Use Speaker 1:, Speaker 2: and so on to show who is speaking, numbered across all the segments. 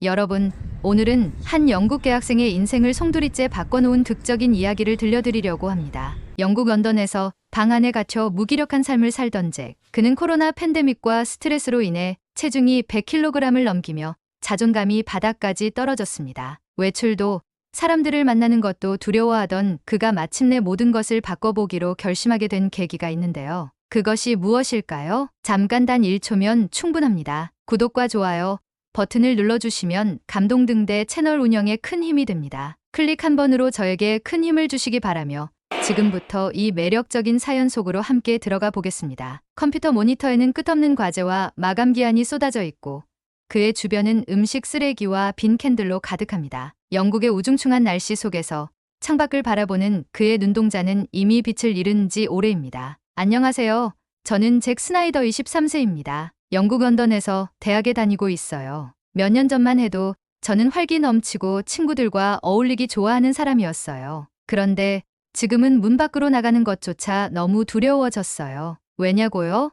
Speaker 1: 여러분, 오늘은 한 영국 대학생의 인생을 송두리째 바꿔놓은 극적인 이야기를 들려드리려고 합니다. 영국 런던에서 방 안에 갇혀 무기력한 삶을 살던 잭. 그는 코로나 팬데믹과 스트레스로 인해 체중이 100kg을 넘기며 자존감이 바닥까지 떨어졌습니다. 외출도 사람들을 만나는 것도 두려워하던 그가 마침내 모든 것을 바꿔보기로 결심하게 된 계기가 있는데요. 그것이 무엇일까요? 잠깐 단 1초면 충분합니다. 구독과 좋아요 버튼을 눌러주시면 감동등대 채널 운영에 큰 힘이 됩니다. 클릭 한 번으로 저에게 큰 힘을 주시기 바라며 지금부터 이 매력적인 사연 속으로 함께 들어가 보겠습니다. 컴퓨터 모니터에는 끝없는 과제와 마감 기한이 쏟아져 있고 그의 주변은 음식 쓰레기와 빈 캔들로 가득합니다. 영국의 우중충한 날씨 속에서 창밖을 바라보는 그의 눈동자는 이미 빛을 잃은 지 오래입니다. 안녕하세요. 저는 잭 스나이더 23세입니다. 영국 런던에서 대학에 다니고 있어요. 몇 년 전만 해도 저는 활기 넘치고 친구들과 어울리기 좋아하는 사람이었어요. 그런데 지금은 문 밖으로 나가는 것조차 너무 두려워졌어요. 왜냐고요?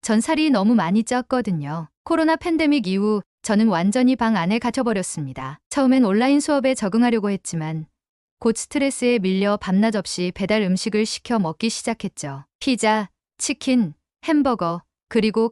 Speaker 1: 전 살이 너무 많이 쪘거든요. 코로나 팬데믹 이후 저는 완전히 방 안에 갇혀버렸습니다. 처음엔 온라인 수업에 적응하려고 했지만 곧 스트레스에 밀려 밤낮 없이 배달 음식을 시켜 먹기 시작했죠. 피자, 치킨, 햄버거, 그리고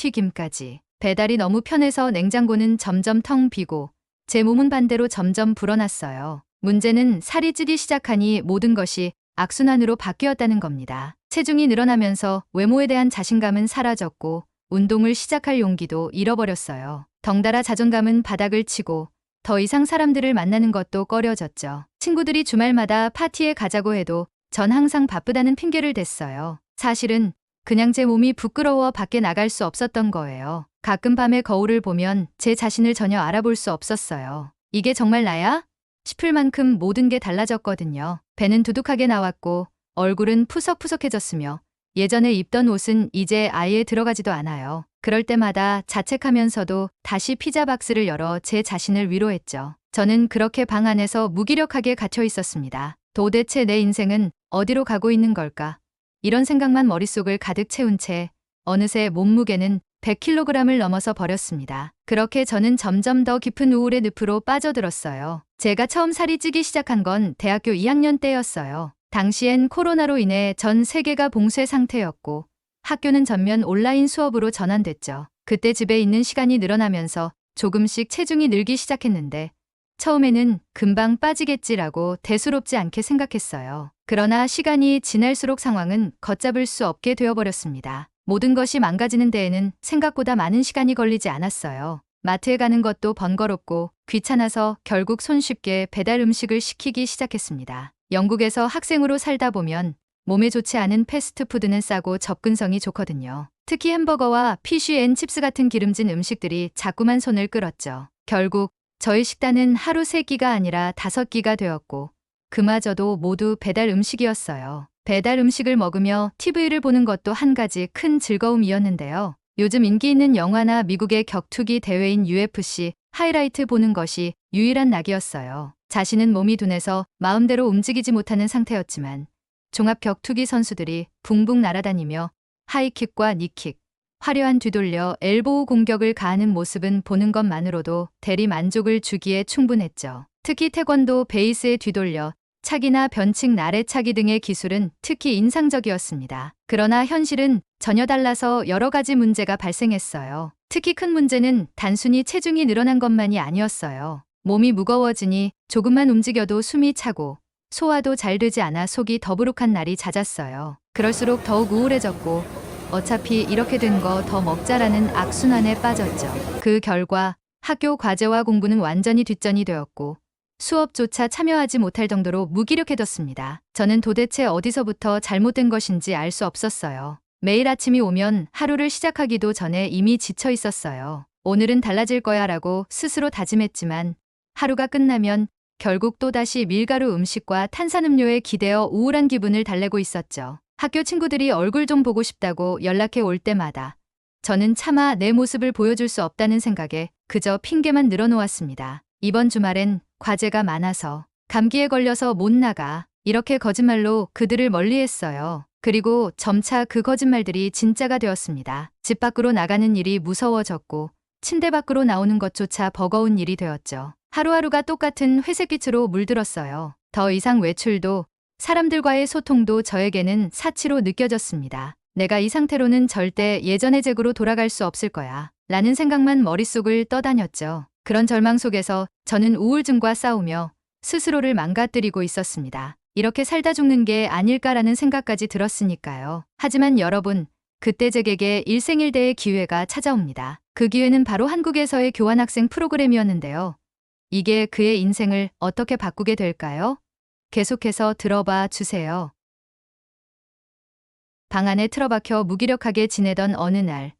Speaker 1: 감자튀김까지. 배달이 너무 편해서 냉장고는 점점 텅 비고 제 몸은 반대로 점점 불어났어요. 문제는 살이 찌기 시작하니 모든 것이 악순환으로 바뀌었다는 겁니다. 체중이 늘어나면서 외모에 대한 자신감은 사라졌고 운동을 시작할 용기도 잃어버렸어요. 덩달아 자존감은 바닥을 치고 더 이상 사람들을 만나는 것도 꺼려졌죠. 친구들이 주말마다 파티에 가자고 해도 전 항상 바쁘다는 핑계를 댔어요. 사실은 그냥 제 몸이 부끄러워 밖에 나갈 수 없었던 거예요. 가끔 밤에 거울을 보면 제 자신을 전혀 알아볼 수 없었어요. 이게 정말 나야? 싶을 만큼 모든 게 달라졌거든요. 배는 두둑하게 나왔고 얼굴은 푸석푸석해졌으며 예전에 입던 옷은 이제 아예 들어가지도 않아요. 그럴 때마다 자책하면서도 다시 피자 박스를 열어 제 자신을 위로했죠. 저는 그렇게 방 안에서 무기력하게 갇혀 있었습니다. 도대체 내 인생은 어디로 가고 있는 걸까? 이런 생각만 머릿속을 가득 채운 채 어느새 몸무게는 100kg을 넘어서 버렸습니다. 그렇게 저는 점점 더 깊은 우울의 늪으로 빠져들었어요. 제가 처음 살이 찌기 시작한 건 대학교 2학년 때였어요. 당시엔 코로나로 인해 전 세계가 봉쇄 상태였고 학교는 전면 온라인 수업으로 전환됐죠. 그때 집에 있는 시간이 늘어나면서 조금씩 체중이 늘기 시작했는데 처음에는 금방 빠지겠지라고 대수롭지 않게 생각했어요. 그러나 시간이 지날수록 상황은 걷잡을 수 없게 되어버렸습니다. 모든 것이 망가지는 데에는 생각보다 많은 시간이 걸리지 않았어요. 마트에 가는 것도 번거롭고 귀찮아서 결국 손쉽게 배달 음식을 시키기 시작했습니다. 영국에서 학생으로 살다 보면 몸에 좋지 않은 패스트푸드는 싸고 접근성이 좋거든요. 특히 햄버거와 피쉬앤칩스 같은 기름진 음식들이 자꾸만 손을 끌었죠. 결국 저희 식단은 하루 3끼가 아니라 5끼가 되었고 그마저도 모두 배달 음식이었어요. 배달 음식을 먹으며 TV를 보는 것도 한 가지 큰 즐거움이었는데요. 요즘 인기 있는 영화나 미국의 격투기 대회인 UFC 하이라이트 보는 것이 유일한 낙이었어요. 자신은 몸이 둔해서 마음대로 움직이지 못하는 상태였지만 종합 격투기 선수들이 붕붕 날아다니며 하이킥과 니킥, 화려한 뒤돌려 엘보우 공격을 가하는 모습은 보는 것만으로도 대리 만족을 주기에 충분했죠. 특히 태권도 베이스에 뒤돌려 차기나 변칙 나래차기 등의 기술은 특히 인상적이었습니다. 그러나 현실은 전혀 달라서 여러 가지 문제가 발생했어요. 특히 큰 문제는 단순히 체중이 늘어난 것만이 아니었어요. 몸이 무거워지니 조금만 움직여도 숨이 차고 소화도 잘 되지 않아 속이 더부룩한 날이 잦았어요. 그럴수록 더욱 우울해졌고 어차피 이렇게 된 거 더 먹자라는 악순환에 빠졌죠. 그 결과 학교 과제와 공부는 완전히 뒷전이 되었고 수업조차 참여하지 못할 정도로 무기력해졌습니다. 저는 도대체 어디서부터 잘못된 것인지 알 수 없었어요. 매일 아침이 오면 하루를 시작하기도 전에 이미 지쳐 있었어요. 오늘은 달라질 거야 라고 스스로 다짐했지만 하루가 끝나면 결국 또다시 밀가루 음식과 탄산음료에 기대어 우울한 기분을 달래고 있었죠. 학교 친구들이 얼굴 좀 보고 싶다고 연락해 올 때마다 저는 차마 내 모습을 보여줄 수 없다는 생각에 그저 핑계만 늘어놓았습니다. 이번 주말엔 과제가 많아서 감기에 걸려서 못 나가 이렇게 거짓말로 그들을 멀리했어요. 그리고 점차 그 거짓말들이 진짜가 되었습니다. 집 밖으로 나가는 일이 무서워졌고 침대 밖으로 나오는 것조차 버거운 일이 되었죠. 하루하루가 똑같은 회색빛으로 물들었어요. 더 이상 외출도 사람들과의 소통도 저에게는 사치로 느껴졌습니다. 내가 이 상태로는 절대 예전의 잭으로 돌아갈 수 없을 거야. 라는 생각만 머릿속을 떠다녔죠. 그런 절망 속에서 저는 우울증과 싸우며 스스로를 망가뜨리고 있었습니다. 이렇게 살다 죽는 게 아닐까라는 생각까지 들었으니까요. 하지만 여러분, 그때 잭에게 일생일대의 기회가 찾아옵니다. 그 기회는 바로 한국에서의 교환학생 프로그램이었는데요. 이게 그의 인생을 어떻게 바꾸게 될까요? 계속해서 들어봐 주세요. 방 안에 틀어박혀 무기력하게 지내던 어느 날,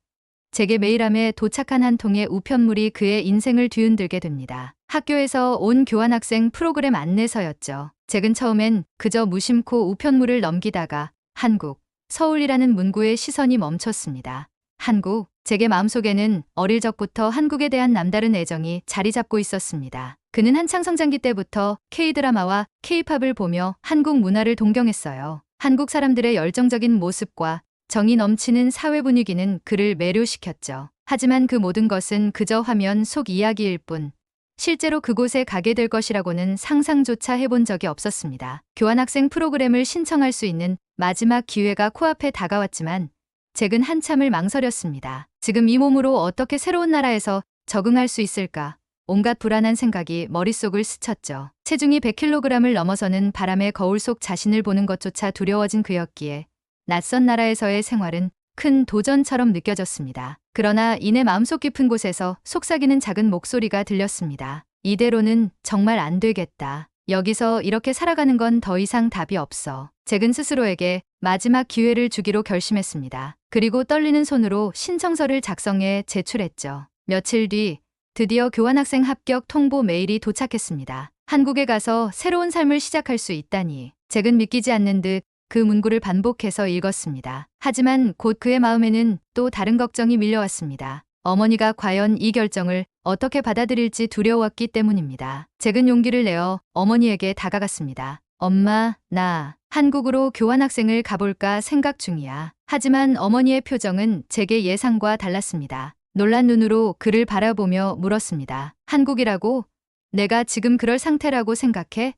Speaker 1: 잭의 메일함에 도착한 한 통의 우편물이 그의 인생을 뒤흔들게 됩니다. 학교에서 온 교환학생 프로그램 안내서였죠. 잭은 처음엔 그저 무심코 우편물을 넘기다가 한국, 서울이라는 문구에 시선이 멈췄습니다. 한국, 잭의 마음속에는 어릴 적부터 한국에 대한 남다른 애정이 자리 잡고 있었습니다. 그는 한창 성장기 때부터 K-드라마와 K-팝을 보며 한국 문화를 동경했어요. 한국 사람들의 열정적인 모습과 정이 넘치는 사회 분위기는 그를 매료시켰죠. 하지만 그 모든 것은 그저 화면 속 이야기일 뿐, 실제로 그곳에 가게 될 것이라고는 상상조차 해본 적이 없었습니다. 교환학생 프로그램을 신청할 수 있는 마지막 기회가 코앞에 다가왔지만 잭은 한참을 망설였습니다. 지금 이 몸으로 어떻게 새로운 나라에서 적응할 수 있을까? 온갖 불안한 생각이 머릿속을 스쳤죠. 체중이 100kg을 넘어서는 바람의 거울 속 자신을 보는 것조차 두려워진 그였기에 낯선 나라에서의 생활은 큰 도전처럼 느껴졌습니다. 그러나 이내 마음속 깊은 곳에서 속삭이는 작은 목소리가 들렸습니다. 이대로는 정말 안 되겠다. 여기서 이렇게 살아가는 건 더 이상 답이 없어. 잭은 스스로에게 마지막 기회를 주기로 결심했습니다. 그리고 떨리는 손으로 신청서를 작성해 제출했죠. 며칠 뒤 드디어 교환학생 합격 통보 메일이 도착했습니다. 한국에 가서 새로운 삶을 시작할 수 있다니. 잭은 믿기지 않는 듯 그 문구를 반복해서 읽었습니다. 하지만 곧 그의 마음에는 또 다른 걱정이 밀려왔습니다. 어머니가 과연 이 결정을 어떻게 받아들일지 두려웠기 때문입니다. 잭은 용기를 내어 어머니에게 다가갔습니다. 엄마, 나 한국으로 교환학생을 가볼까 생각 중이야. 하지만 어머니의 표정은 잭의 예상과 달랐습니다. 놀란 눈으로 그를 바라보며 물었습니다. 한국이라고? 내가 지금 그럴 상태라고 생각해?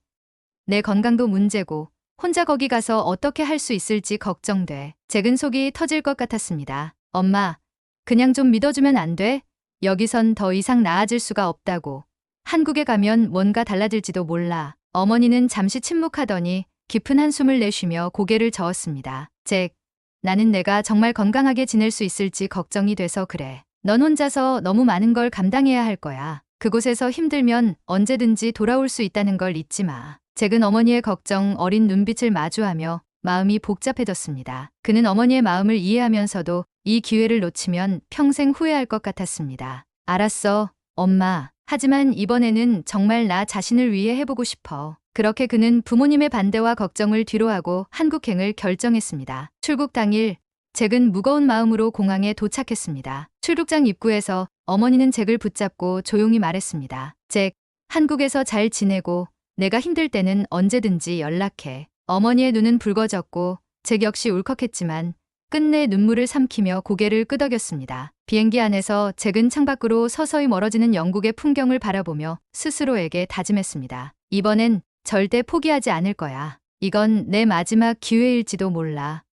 Speaker 1: 내 건강도 문제고 혼자 거기 가서 어떻게 할 수 있을지 걱정돼. 잭은 속이 터질 것 같았습니다. 엄마, 그냥 좀 믿어주면 안 돼? 여기선 더 이상 나아질 수가 없다고. 한국에 가면 뭔가 달라질지도 몰라. 어머니는 잠시 침묵하더니 깊은 한숨을 내쉬며 고개를 저었습니다. 잭, 나는 내가 정말 건강하게 지낼 수 있을지 걱정이 돼서 그래. 넌 혼자서 너무 많은 걸 감당해야 할 거야. 그곳에서 힘들면 언제든지 돌아올 수 있다는 걸 잊지 마. 잭은 어머니의 걱정 어린 눈빛을 마주하며 마음이 복잡해졌습니다. 그는 어머니의 마음을 이해하면서도 이 기회를 놓치면 평생 후회할 것 같았습니다. 알았어, 엄마. 하지만 이번에는 정말 나 자신을 위해 해보고 싶어. 그렇게 그는 부모님의 반대와 걱정을 뒤로하고 한국행을 결정했습니다. 출국 당일, 잭은 무거운 마음으로 공항에 도착했습니다. 출국장 입구에서 어머니는 잭을 붙잡고 조용히 말했습니다. 잭, 한국에서 잘 지내고 내가 힘들 때는 언제든지 연락해. 어머니의 눈은 붉어졌고 잭 역시 울컥했지만 끝내 눈물을 삼키며 고개를 끄덕였습니다. 비행기 안에서 잭은 창밖으로 서서히 멀어지는 영국의 풍경을 바라보며 스스로에게 다짐했습니다. 이번엔 절대 포기하지 않을 거야. 이건 내 마지막 기회일지도 몰라.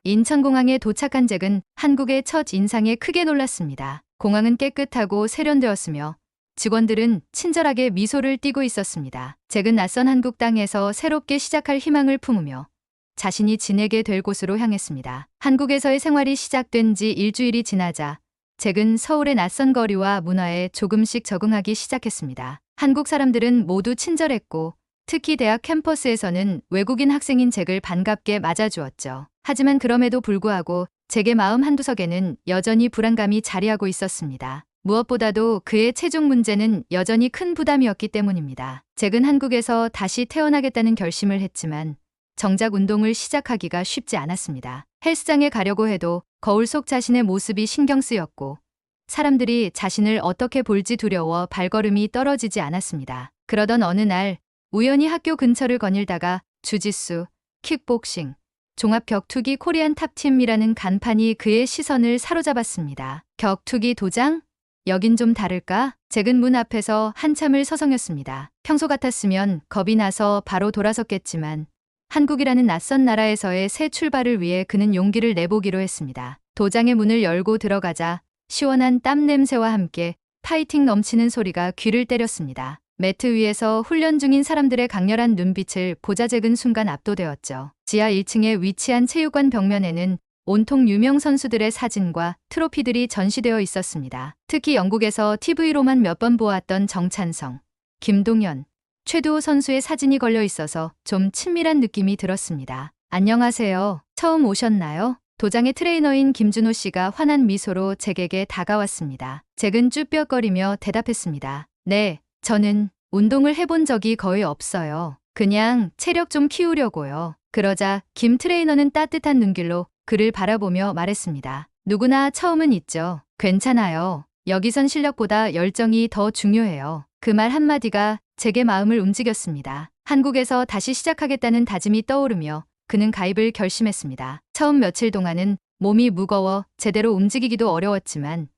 Speaker 1: 인천공항에 도착한 잭은 한국의 첫 인상에 크게 놀랐습니다. 공항은 깨끗하고 세련되었으며 직원들은 친절하게 미소를 띠고 있었습니다. 잭은 낯선 한국 땅에서 새롭게 시작할 희망을 품으며 자신이 지내게 될 곳으로 향했습니다. 한국에서의 생활이 시작된 지 일주일이 지나자 잭은 서울의 낯선 거리와 문화에 조금씩 적응하기 시작했습니다. 한국 사람들은 모두 친절했고 특히 대학 캠퍼스에서는 외국인 학생인 잭을 반갑게 맞아주었죠. 하지만 그럼에도 불구하고 잭의 마음 한구석에는 여전히 불안감이 자리하고 있었습니다. 무엇보다도 그의 체중 문제는 여전히 큰 부담이었기 때문입니다. 잭은 한국에서 다시 태어나겠다는 결심을 했지만 정작 운동을 시작하기가 쉽지 않았습니다. 헬스장에 가려고 해도 거울 속 자신의 모습이 신경 쓰였고 사람들이 자신을 어떻게 볼지 두려워 발걸음이 떨어지지 않았습니다. 그러던 어느 날 우연히 학교 근처를 거닐다가 주짓수, 킥복싱, 종합 격투기 코리안 탑팀이라는 간판이 그의 시선을 사로잡았습니다. 격투기 도장? 여긴 좀 다를까? 잭은 문 앞에서 한참을 서성였습니다. 평소 같았으면 겁이 나서 바로 돌아섰겠지만 한국이라는 낯선 나라에서의 새 출발을 위해 그는 용기를 내보기로 했습니다. 도장의 문을 열고 들어가자 시원한 땀 냄새와 함께 파이팅 넘치는 소리가 귀를 때렸습니다. 매트 위에서 훈련 중인 사람들의 강렬한 눈빛을 보자 잭은 순간 압도되었죠. 지하 1층에 위치한 체육관 벽면에는 온통 유명 선수들의 사진과 트로피들이 전시되어 있었습니다. 특히 영국에서 TV로만 몇 번 보았던 정찬성, 김동현, 최두호 선수의 사진이 걸려 있어서 좀 친밀한 느낌이 들었습니다. 안녕하세요. 처음 오셨나요? 도장의 트레이너인 김준호 씨가 환한 미소로 잭에게 다가왔습니다. 잭은 쭈뼛거리며 대답했습니다. 네, 저는 운동을 해본 적이 거의 없어요. 그냥 체력 좀 키우려고요. 그러자 김 트레이너는 따뜻한 눈길로 그를 바라보며 말했습니다. 누구나 처음은 있죠. 괜찮아요. 여기선 실력보다 열정이 더 중요해요. 그 말 한마디가 잭의 마음을 움직였습니다. 한국에서 다시 시작하겠다는 다짐이 떠오르며 그는 가입을 결심했습니다. 처음 며칠 동안은 몸이 무거워 제대로 움직이기도 어려웠지만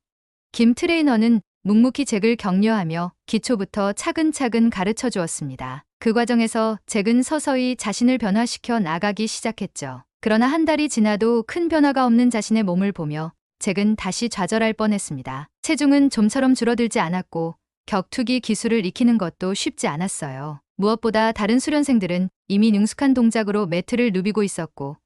Speaker 1: 김 트레이너는 묵묵히 잭을 격려하며 기초부터 차근차근 가르쳐 주었습니다. 그 과정에서 잭은 서서히 자신을 변화시켜 나가기 시작했죠. 그러나 한 달이 지나도 큰 변화가 없는 자신의 몸을 보며 잭은 다시 좌절할 뻔했습니다. 체중은 좀처럼 줄어들지 않았고 격투기 기술을 익히는 것도 쉽지 않았어요. 무엇보다 다른 수련생들은 이미 능숙한 동작으로 매트를 누비고 있었고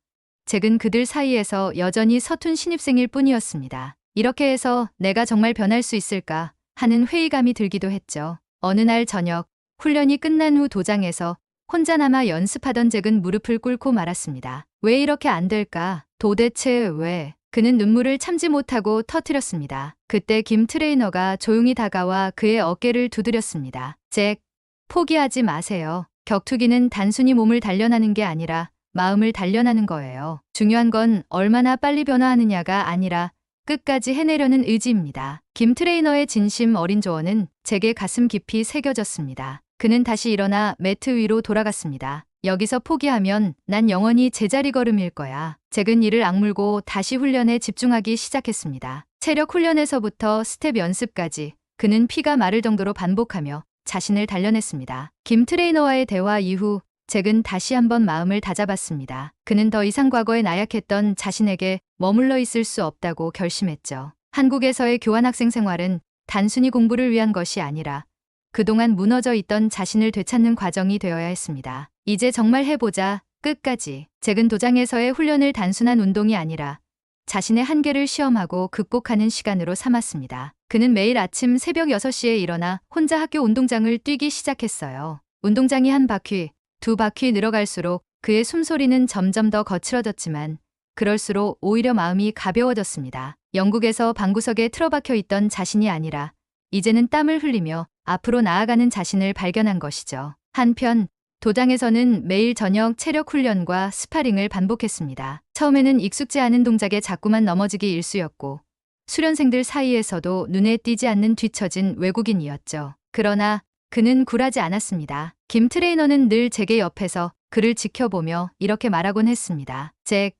Speaker 1: 잭은 그들 사이에서 여전히 서툰 신입생일 뿐이었습니다. 이렇게 해서 내가 정말 변할 수 있을까 하는 회의감이 들기도 했죠. 어느 날 저녁 훈련이 끝난 후 도장에서 혼자 남아 연습하던 잭은 무릎을 꿇고 말았습니다. 왜 이렇게 안 될까? 도대체 왜? 그는 눈물을 참지 못하고 터뜨렸습니다. 그때 김 트레이너가 조용히 다가와 그의 어깨를 두드렸습니다. 잭, 포기하지 마세요. 격투기는 단순히 몸을 단련하는 게 아니라 마음을 단련하는 거예요. 중요한 건 얼마나 빨리 변화하느냐가 아니라 끝까지 해내려는 의지입니다. 김 트레이너의 진심 어린 조언은 잭의 가슴 깊이 새겨졌습니다. 그는 다시 일어나 매트 위로 돌아갔습니다. 여기서 포기하면 난 영원히 제자리 걸음일 거야. 잭은 이를 악물고 다시 훈련에 집중하기 시작했습니다. 체력 훈련에서부터 스텝 연습까지 그는 피가 마를 정도로 반복하며 자신을 단련했습니다. 김 트레이너와의 대화 이후 잭은 다시 한번 마음을 다잡았습니다. 그는 더 이상 과거에 나약했던 자신에게 머물러 있을 수 없다고 결심했죠. 한국에서의 교환학생 생활은 단순히 공부를 위한 것이 아니라 그동안 무너져 있던 자신을 되찾는 과정이 되어야 했습니다. 이제 정말 해보자. 끝까지. 잭은 도장에서의 훈련을 단순한 운동이 아니라 자신의 한계를 시험하고 극복하는 시간으로 삼았습니다. 그는 매일 아침 새벽 6시에 일어나 혼자 학교 운동장을 뛰기 시작했어요. 운동장이 한 바퀴, 두 바퀴 늘어갈수록 그의 숨소리는 점점 더 거칠어졌지만 그럴수록 오히려 마음이 가벼워졌습니다. 영국에서 방구석에 틀어박혀 있던 자신이 아니라 이제는 땀을 흘리며 앞으로 나아가는 자신을 발견한 것이죠. 한편 도장에서는 매일 저녁 체력 훈련과 스파링을 반복했습니다. 처음에는 익숙지 않은 동작에 자꾸만 넘어지기 일쑤였고 수련생들 사이에서도 눈에 띄지 않는 뒤처진 외국인이었죠. 그러나 그는 굴하지 않았습니다. 김 트레이너는 늘 잭의 옆에서 그를 지켜보며 이렇게 말하곤 했습니다. 잭,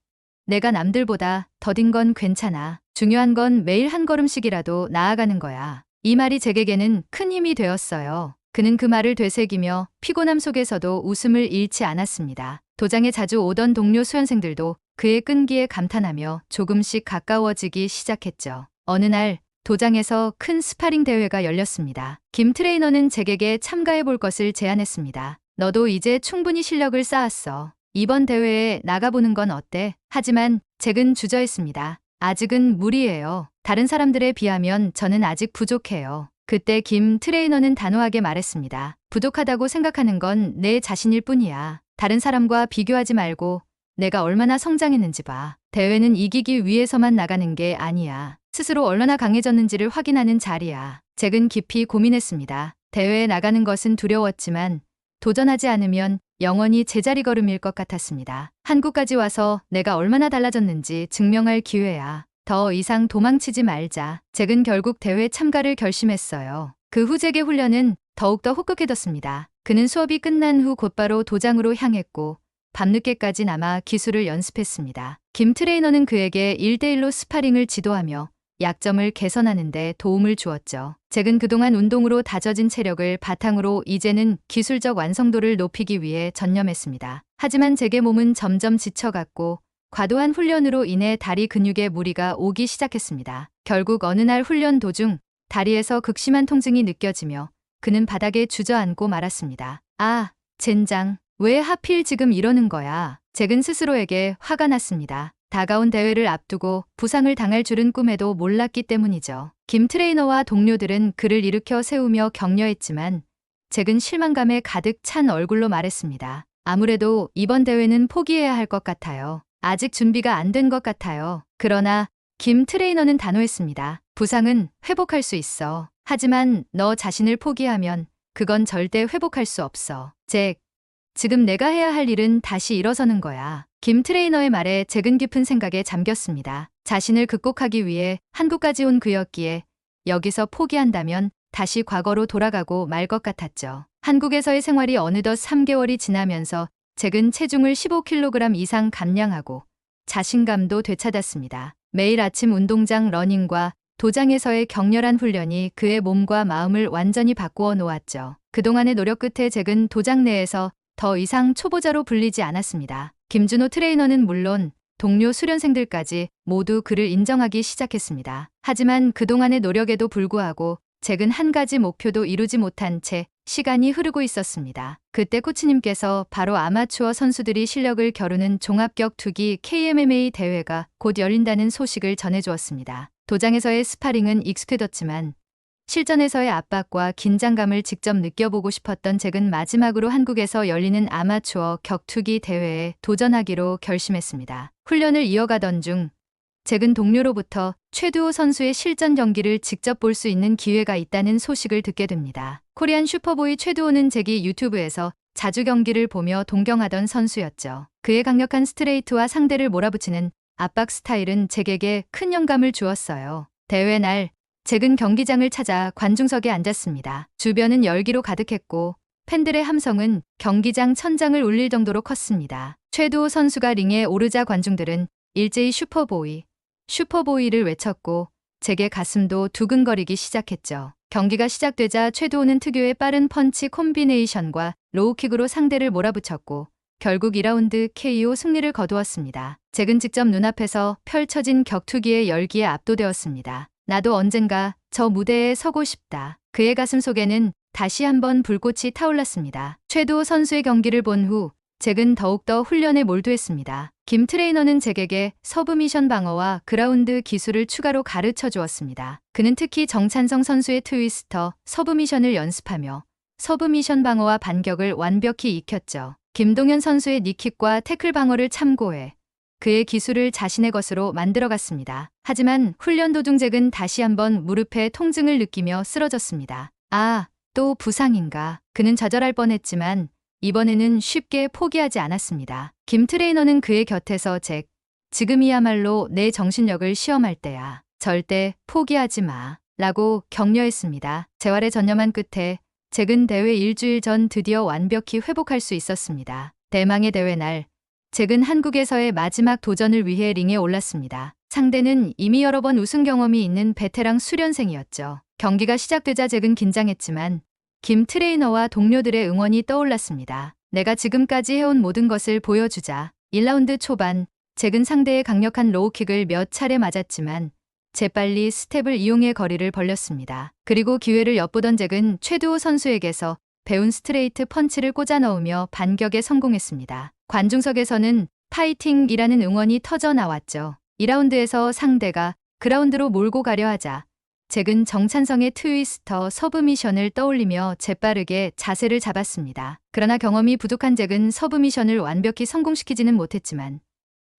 Speaker 1: 내가 남들보다 더딘 건 괜찮아. 중요한 건 매일 한 걸음씩이라도 나아가는 거야. 이 말이 잭에게는 큰 힘이 되었어요. 그는 그 말을 되새기며 피곤함 속에서도 웃음을 잃지 않았습니다. 도장에 자주 오던 동료 수련생들도 그의 끈기에 감탄하며 조금씩 가까워지기 시작했죠. 어느 날 도장에서 큰 스파링 대회가 열렸습니다. 김 트레이너는 잭에게 참가해 볼 것을 제안했습니다. 너도 이제 충분히 실력을 쌓았어. 이번 대회에 나가보는 건 어때? 하지만 잭은 주저했습니다. 아직은 무리예요. 다른 사람들에 비하면 저는 아직 부족해요. 그때 김 트레이너는 단호하게 말했습니다. 부족하다고 생각하는 건 내 자신일 뿐이야. 다른 사람과 비교하지 말고 내가 얼마나 성장했는지 봐. 대회는 이기기 위해서만 나가는 게 아니야. 스스로 얼마나 강해졌는지를 확인하는 자리야. 잭은 깊이 고민했습니다. 대회에 나가는 것은 두려웠지만 도전하지 않으면 영원히 제자리 걸음일 것 같았습니다. 한국까지 와서 내가 얼마나 달라졌는지 증명할 기회야. 더 이상 도망치지 말자. 잭은 결국 대회 참가를 결심했어요. 그 후 잭의 훈련은 더욱더 혹독해졌습니다. 그는 수업이 끝난 후 곧바로 도장으로 향했고 밤늦게까지 남아 기술을 연습했습니다. 김 트레이너는 그에게 1대1로 스파링을 지도하며 약점을 개선하는 데 도움을 주었죠. 잭은 그동안 운동으로 다져진 체력을 바탕으로 이제는 기술적 완성도를 높이기 위해 전념했습니다. 하지만 잭의 몸은 점점 지쳐갔고 과도한 훈련으로 인해 다리 근육에 무리가 오기 시작했습니다. 결국 어느 날 훈련 도중 다리에서 극심한 통증이 느껴지며 그는 바닥에 주저앉고 말았습니다. 아, 젠장. 왜 하필 지금 이러는 거야? 잭은 스스로에게 화가 났습니다. 다가온 대회를 앞두고 부상을 당할 줄은 꿈에도 몰랐기 때문이죠. 김 트레이너와 동료들은 그를 일으켜 세우며 격려했지만 잭은 실망감에 가득 찬 얼굴로 말했습니다. 아무래도 이번 대회는 포기해야 할 것 같아요. 아직 준비가 안 된 것 같아요. 그러나 김 트레이너는 단호했습니다. 부상은 회복할 수 있어. 하지만 너 자신을 포기하면 그건 절대 회복할 수 없어. 잭, 지금 내가 해야 할 일은 다시 일어서는 거야. 김 트레이너의 말에 잭은 깊은 생각에 잠겼습니다. 자신을 극복하기 위해 한국까지 온 그였기에 여기서 포기한다면 다시 과거로 돌아가고 말 것 같았죠. 한국에서의 생활이 어느덧 3개월이 지나면서 잭은 체중을 15kg 이상 감량하고 자신감도 되찾았습니다. 매일 아침 운동장 러닝과 도장에서의 격렬한 훈련이 그의 몸과 마음을 완전히 바꾸어 놓았죠. 그동안의 노력 끝에 잭은 도장 내에서 더 이상 초보자로 불리지 않았습니다. 김준호 트레이너는 물론 동료 수련생들까지 모두 그를 인정하기 시작했습니다. 하지만 그동안의 노력에도 불구하고 잭은 한 가지 목표도 이루지 못한 채 시간이 흐르고 있었습니다. 그때 코치님께서 바로 아마추어 선수들이 실력을 겨루는 종합격투기 KMMA 대회가 곧 열린다는 소식을 전해주었습니다. 도장에서의 스파링은 익숙해졌지만 실전에서의 압박과 긴장감을 직접 느껴보고 싶었던 잭은 마지막으로 한국에서 열리는 아마추어 격투기 대회에 도전하기로 결심했습니다. 훈련을 이어가던 중 잭은 동료로부터 최두호 선수의 실전 경기를 직접 볼 수 있는 기회가 있다는 소식을 듣게 됩니다. 코리안 슈퍼보이 최두호는 잭이 유튜브에서 자주 경기를 보며 동경하던 선수였죠. 그의 강력한 스트레이트와 상대를 몰아붙이는 압박 스타일은 잭에게 큰 영감을 주었어요. 대회 날 잭은 경기장을 찾아 관중석에 앉았습니다. 주변은 열기로 가득했고 팬들의 함성은 경기장 천장을 울릴 정도로 컸습니다. 최두호 선수가 링에 오르자 관중들은 일제히 슈퍼보이, 슈퍼보이를 외쳤고 잭의 가슴도 두근거리기 시작했죠. 경기가 시작되자 최두호는 특유의 빠른 펀치 콤비네이션과 로우킥으로 상대를 몰아붙였고 결국 2라운드 KO 승리를 거두었습니다. 잭은 직접 눈앞에서 펼쳐진 격투기의 열기에 압도되었습니다. 나도 언젠가 저 무대에 서고 싶다. 그의 가슴 속에는 다시 한번 불꽃이 타올랐습니다. 최두호 선수의 경기를 본 후 잭은 더욱더 훈련에 몰두했습니다. 김 트레이너는 잭에게 서브미션 방어와 그라운드 기술을 추가로 가르쳐 주었습니다. 그는 특히 정찬성 선수의 트위스터, 서브미션을 연습하며 서브미션 방어와 반격을 완벽히 익혔죠. 김동현 선수의 니킥과 태클 방어를 참고해 그의 기술을 자신의 것으로 만들어갔습니다. 하지만 훈련 도중 잭은 다시 한번 무릎에 통증을 느끼며 쓰러졌습니다. 아, 또 부상인가. 그는 좌절할 뻔했지만 이번에는 쉽게 포기하지 않았습니다. 김 트레이너는 그의 곁에서 잭, 지금이야말로 내 정신력을 시험할 때야. 절대 포기하지 마. 라고 격려했습니다. 재활에 전념한 끝에 잭은 대회 일주일 전 드디어 완벽히 회복할 수 있었습니다. 대망의 대회 날 잭은 한국에서의 마지막 도전을 위해 링에 올랐습니다. 상대는 이미 여러 번 우승 경험이 있는 베테랑 수련생이었죠. 경기가 시작되자 잭은 긴장했지만 김 트레이너와 동료들의 응원이 떠올랐습니다. 내가 지금까지 해온 모든 것을 보여주자. 1라운드 초반 잭은 상대의 강력한 로우킥을 몇 차례 맞았지만 재빨리 스텝을 이용해 거리를 벌렸습니다. 그리고 기회를 엿보던 잭은 최두호 선수에게서 배운 스트레이트 펀치를 꽂아 넣으며 반격에 성공했습니다. 관중석에서는 파이팅이라는 응원이 터져 나왔죠. 2라운드에서 상대가 그라운드로 몰고 가려 하자 잭은 정찬성의 트위스터 서브미션을 떠올리며 재빠르게 자세를 잡았습니다. 그러나 경험이 부족한 잭은 서브미션을 완벽히 성공시키지는 못했지만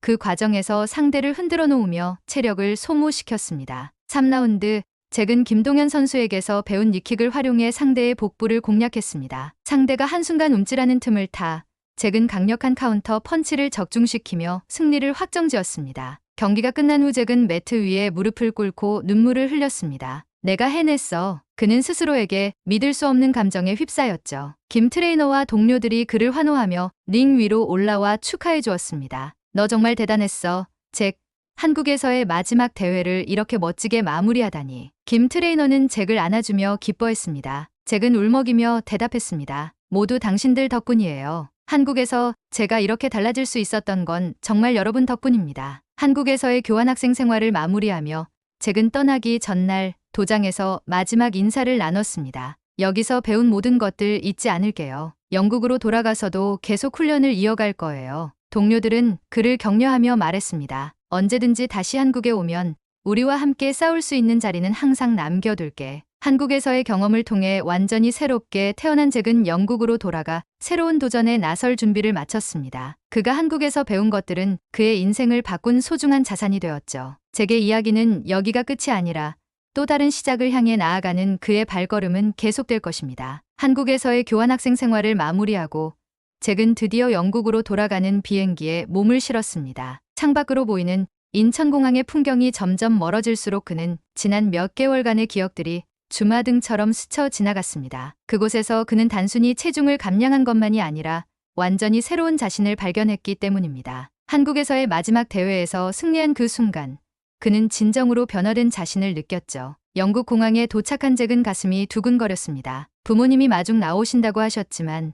Speaker 1: 그 과정에서 상대를 흔들어 놓으며 체력을 소모시켰습니다. 3라운드 잭은 김동현 선수에게서 배운 니킥을 활용해 상대의 복부를 공략했습니다. 상대가 한순간 움찔하는 틈을 타 잭은 강력한 카운터 펀치를 적중시키며 승리를 확정지었습니다. 경기가 끝난 후 잭은 매트 위에 무릎을 꿇고 눈물을 흘렸습니다. 내가 해냈어. 그는 스스로에게 믿을 수 없는 감정에 휩싸였죠. 김 트레이너와 동료들이 그를 환호하며 링 위로 올라와 축하해 주었습니다. 너 정말 대단했어, 잭. 한국에서의 마지막 대회를 이렇게 멋지게 마무리하다니. 김 트레이너는 잭을 안아주며 기뻐했습니다. 잭은 울먹이며 대답했습니다. 모두 당신들 덕분이에요. 한국에서 제가 이렇게 달라질 수 있었던 건 정말 여러분 덕분입니다. 한국에서의 교환학생 생활을 마무리하며 잭은 떠나기 전날 도장에서 마지막 인사를 나눴습니다. 여기서 배운 모든 것들 잊지 않을게요. 영국으로 돌아가서도 계속 훈련을 이어갈 거예요. 동료들은 그를 격려하며 말했습니다. 언제든지 다시 한국에 오면 우리와 함께 싸울 수 있는 자리는 항상 남겨둘게. 한국에서의 경험을 통해 완전히 새롭게 태어난 잭은 영국으로 돌아가 새로운 도전에 나설 준비를 마쳤습니다. 그가 한국에서 배운 것들은 그의 인생을 바꾼 소중한 자산이 되었죠. 잭의 이야기는 여기가 끝이 아니라 또 다른 시작을 향해 나아가는 그의 발걸음은 계속될 것입니다. 한국에서의 교환학생 생활을 마무리하고 잭은 드디어 영국으로 돌아가는 비행기에 몸을 실었습니다. 창밖으로 보이는 인천공항의 풍경이 점점 멀어질수록 그는 지난 몇 개월간의 기억들이 주마등처럼 스쳐 지나갔습니다. 그곳에서 그는 단순히 체중을 감량한 것만이 아니라 완전히 새로운 자신을 발견했기 때문입니다. 한국에서의 마지막 대회에서 승리한 그 순간 그는 진정으로 변화된 자신을 느꼈죠. 영국 공항에 도착한 잭은 가슴이 두근거렸습니다. 부모님이 마중 나오신다고 하셨지만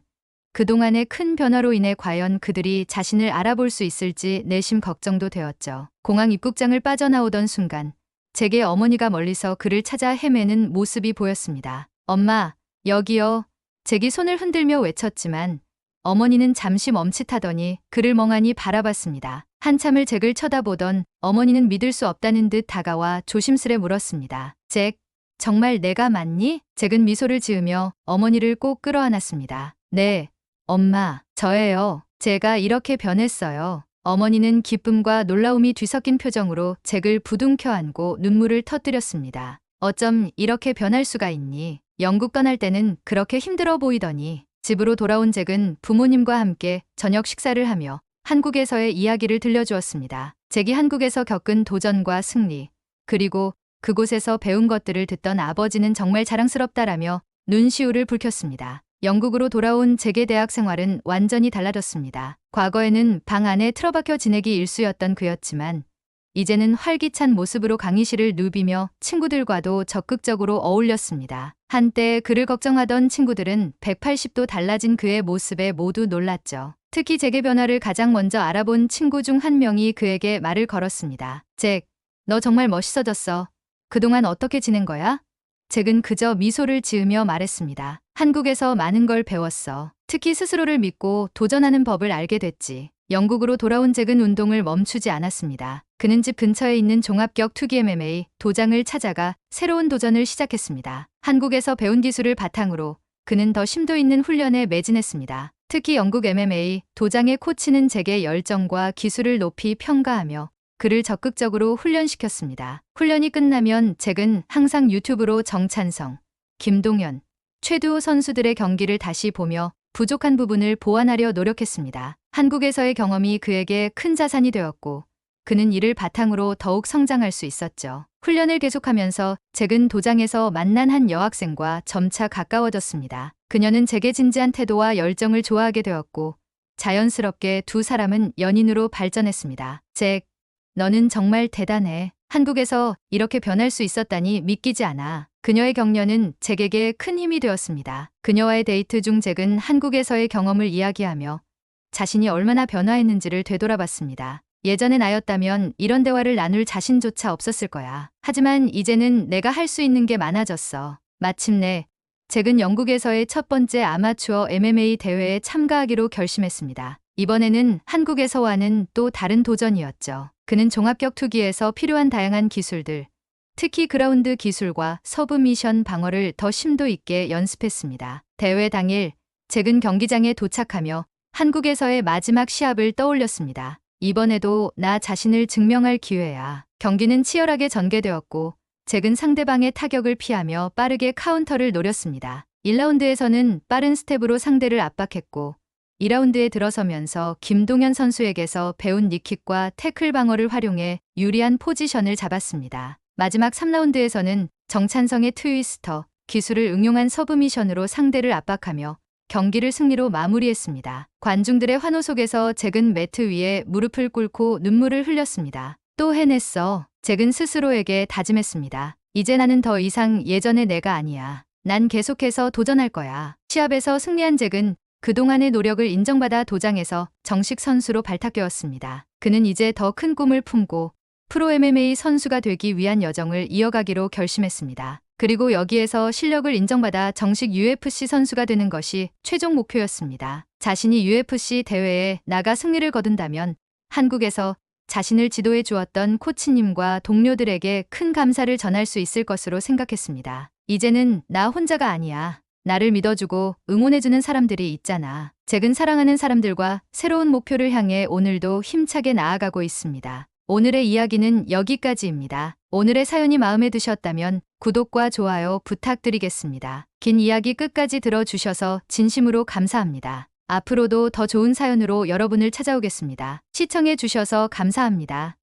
Speaker 1: 그동안의 큰 변화로 인해 과연 그들이 자신을 알아볼 수 있을지 내심 걱정도 되었죠. 공항 입국장을 빠져나오던 순간 잭의 어머니가 멀리서 그를 찾아 헤매는 모습이 보였습니다. 엄마, 여기요. 잭이 손을 흔들며 외쳤지만 어머니는 잠시 멈칫하더니 그를 멍하니 바라봤습니다. 한참을 잭을 쳐다보던 어머니는 믿을 수 없다는 듯 다가와 조심스레 물었습니다. 잭, 정말 내가 맞니? 잭은 미소를 지으며 어머니를 꼭 끌어안았습니다. 네, 엄마, 저예요. 제가 이렇게 변했어요. 어머니는 기쁨과 놀라움이 뒤섞인 표정으로 잭을 부둥켜 안고 눈물을 터뜨렸습니다. 어쩜 이렇게 변할 수가 있니? 영국 떠날 때는 그렇게 힘들어 보이더니. 집으로 돌아온 잭은 부모님과 함께 저녁 식사를 하며 한국에서의 이야기를 들려주었습니다. 잭이 한국에서 겪은 도전과 승리, 그리고 그곳에서 배운 것들을 듣던 아버지는 정말 자랑스럽다라며 눈시울을 붉혔습니다. 영국으로 돌아온 잭의 대학 생활은 완전히 달라졌습니다. 과거에는 방 안에 틀어박혀 지내기 일쑤였던 그였지만 이제는 활기찬 모습으로 강의실을 누비며 친구들과도 적극적으로 어울렸습니다. 한때 그를 걱정하던 친구들은 180도 달라진 그의 모습에 모두 놀랐죠. 특히 잭의 변화를 가장 먼저 알아본 친구 중 한 명이 그에게 말을 걸었습니다. 잭, 너 정말 멋있어졌어. 그동안 어떻게 지낸 거야? 잭은 그저 미소를 지으며 말했습니다. 한국에서 많은 걸 배웠어. 특히 스스로를 믿고 도전하는 법을 알게 됐지. 영국으로 돌아온 잭은 운동을 멈추지 않았습니다. 그는 집 근처에 있는 종합격 투기 MMA 도장을 찾아가 새로운 도전을 시작했습니다. 한국에서 배운 기술을 바탕으로 그는 더 심도 있는 훈련에 매진했습니다. 특히 영국 MMA 도장의 코치는 잭의 열정과 기술을 높이 평가하며 그를 적극적으로 훈련시켰습니다. 훈련이 끝나면 잭은 항상 유튜브로 정찬성, 김동현, 최두호 선수들의 경기를 다시 보며 부족한 부분을 보완하려 노력했습니다. 한국에서의 경험이 그에게 큰 자산이 되었고 그는 이를 바탕으로 더욱 성장할 수 있었죠. 훈련을 계속하면서 잭은 도장에서 만난 한 여학생과 점차 가까워졌습니다. 그녀는 잭의 진지한 태도와 열정을 좋아하게 되었고 자연스럽게 두 사람은 연인으로 발전했습니다. 잭, 너는 정말 대단해. 한국에서 이렇게 변할 수 있었다니 믿기지 않아. 그녀의 격려는 잭에게 큰 힘이 되었습니다. 그녀와의 데이트 중 잭은 한국에서의 경험을 이야기하며 자신이 얼마나 변화했는지를 되돌아봤습니다. 예전의 나였다면 이런 대화를 나눌 자신조차 없었을 거야. 하지만 이제는 내가 할 수 있는 게 많아졌어. 마침내 잭은 영국에서의 첫 번째 아마추어 MMA 대회에 참가하기로 결심했습니다. 이번에는 한국에서와는 또 다른 도전이었죠. 그는 종합격 투기에서 필요한 다양한 기술들, 특히 그라운드 기술과 서브미션 방어를 더 심도 있게 연습했습니다. 대회 당일 잭은 경기장에 도착하며 한국에서의 마지막 시합을 떠올렸습니다. 이번에도 나 자신을 증명할 기회야. 경기는 치열하게 전개되었고 잭은 상대방의 타격을 피하며 빠르게 카운터를 노렸습니다. 1라운드에서는 빠른 스텝으로 상대를 압박했고 2라운드에 들어서면서 김동현 선수에게서 배운 니킥과 태클 방어를 활용해 유리한 포지션을 잡았습니다. 마지막 3라운드에서는 정찬성의 트위스터, 기술을 응용한 서브 미션으로 상대를 압박하며 경기를 승리로 마무리했습니다. 관중들의 환호 속에서 잭은 매트 위에 무릎을 꿇고 눈물을 흘렸습니다. 또 해냈어. 잭은 스스로에게 다짐했습니다. 이제 나는 더 이상 예전의 내가 아니야. 난 계속해서 도전할 거야. 시합에서 승리한 잭은 그동안의 노력을 인정받아 도장에서 정식 선수로 발탁되었습니다. 그는 이제 더 큰 꿈을 품고 프로 MMA 선수가 되기 위한 여정을 이어가기로 결심했습니다. 그리고 여기에서 실력을 인정받아 정식 UFC 선수가 되는 것이 최종 목표였습니다. 자신이 UFC 대회에 나가 승리를 거둔다면 한국에서 자신을 지도해 주었던 코치님과 동료들에게 큰 감사를 전할 수 있을 것으로 생각했습니다. 이제는 나 혼자가 아니야. 나를 믿어주고 응원해주는 사람들이 있잖아. 잭은 사랑하는 사람들과 새로운 목표를 향해 오늘도 힘차게 나아가고 있습니다. 오늘의 이야기는 여기까지입니다. 오늘의 사연이 마음에 드셨다면 구독과 좋아요 부탁드리겠습니다. 긴 이야기 끝까지 들어주셔서 진심으로 감사합니다. 앞으로도 더 좋은 사연으로 여러분을 찾아오겠습니다. 시청해 주셔서 감사합니다.